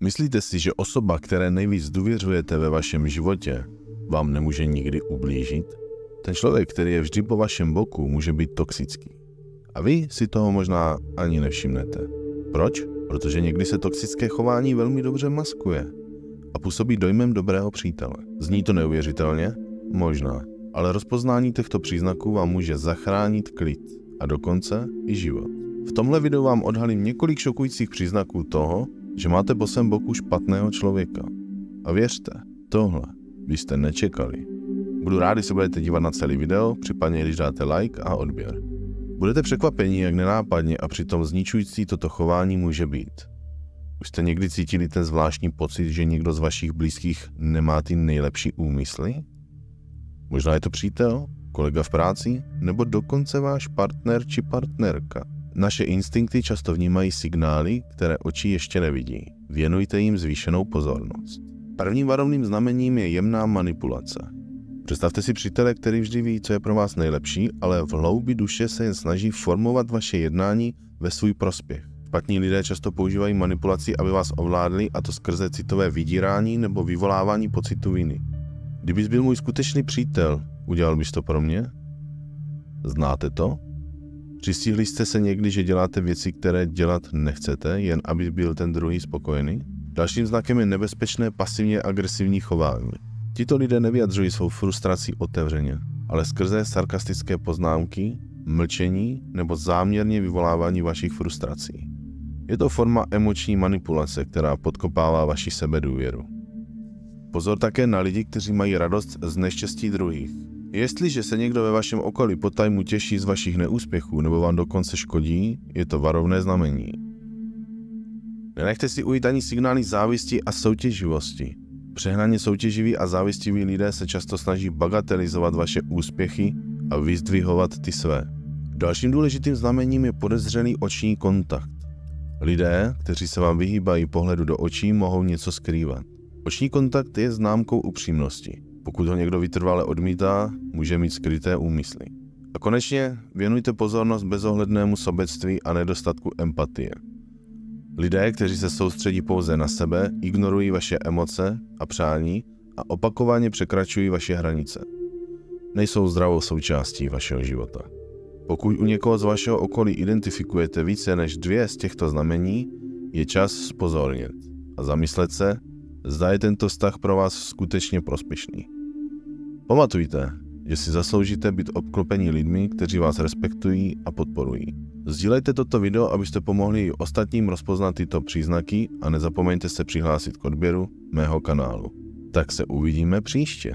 Myslíte si, že osoba, které nejvíc důvěřujete ve vašem životě, vám nemůže nikdy ublížit? Ten člověk, který je vždy po vašem boku, může být toxický. A vy si toho možná ani nevšimnete. Proč? Protože někdy se toxické chování velmi dobře maskuje a působí dojmem dobrého přítele. Zní to neuvěřitelně? Možná. Ale rozpoznání těchto příznaků vám může zachránit klid a dokonce i život. V tomhle videu vám odhalím několik šokujících příznaků toho, že máte po svém boku špatného člověka. A věřte, tohle byste nečekali. Budu rád, když se budete dívat na celý video, případně když dáte like a odběr. Budete překvapeni, jak nenápadně a přitom zničující toto chování může být. Už jste někdy cítili ten zvláštní pocit, že někdo z vašich blízkých nemá ty nejlepší úmysly? Možná je to přítel, kolega v práci, nebo dokonce váš partner či partnerka. Naše instinkty často vnímají signály, které oči ještě nevidí. Věnujte jim zvýšenou pozornost. Prvním varovným znamením je jemná manipulace. Představte si přítele, který vždy ví, co je pro vás nejlepší, ale v hloubi duše se jen snaží formovat vaše jednání ve svůj prospěch. Špatní lidé často používají manipulaci, aby vás ovládli, a to skrze citové vydírání nebo vyvolávání pocitu viny. Kdybys byl můj skutečný přítel, udělal bys to pro mě? Znáte to? Přistihli jste se někdy, že děláte věci, které dělat nechcete, jen aby byl ten druhý spokojený? Dalším znakem je nebezpečné pasivně agresivní chování. Tito lidé nevyjadřují svou frustraci otevřeně, ale skrze sarkastické poznámky, mlčení nebo záměrně vyvolávání vašich frustrací. Je to forma emoční manipulace, která podkopává vaši sebedůvěru. Pozor také na lidi, kteří mají radost z neštěstí druhých. Jestliže se někdo ve vašem okolí potajmu těší z vašich neúspěchů nebo vám dokonce škodí, je to varovné znamení. Nenechte si ujít ani signály závisti a soutěživosti. Přehnaně soutěživí a závistiví lidé se často snaží bagatelizovat vaše úspěchy a vyzdvihovat ty své. Dalším důležitým znamením je podezřelý oční kontakt. Lidé, kteří se vám vyhýbají pohledu do očí, mohou něco skrývat. Oční kontakt je známkou upřímnosti. Pokud ho někdo vytrvale odmítá, může mít skryté úmysly. A konečně věnujte pozornost bezohlednému sobectví a nedostatku empatie. Lidé, kteří se soustředí pouze na sebe, ignorují vaše emoce a přání a opakovaně překračují vaše hranice. Nejsou zdravou součástí vašeho života. Pokud u někoho z vašeho okolí identifikujete více než 2 z těchto znamení, je čas zpozornět a zamyslet se, zda je tento vztah pro vás skutečně prospěšný. Pamatujte, že si zasloužíte být obklopení lidmi, kteří vás respektují a podporují. Sdílejte toto video, abyste pomohli i ostatním rozpoznat tyto příznaky, a nezapomeňte se přihlásit k odběru mého kanálu. Tak se uvidíme příště.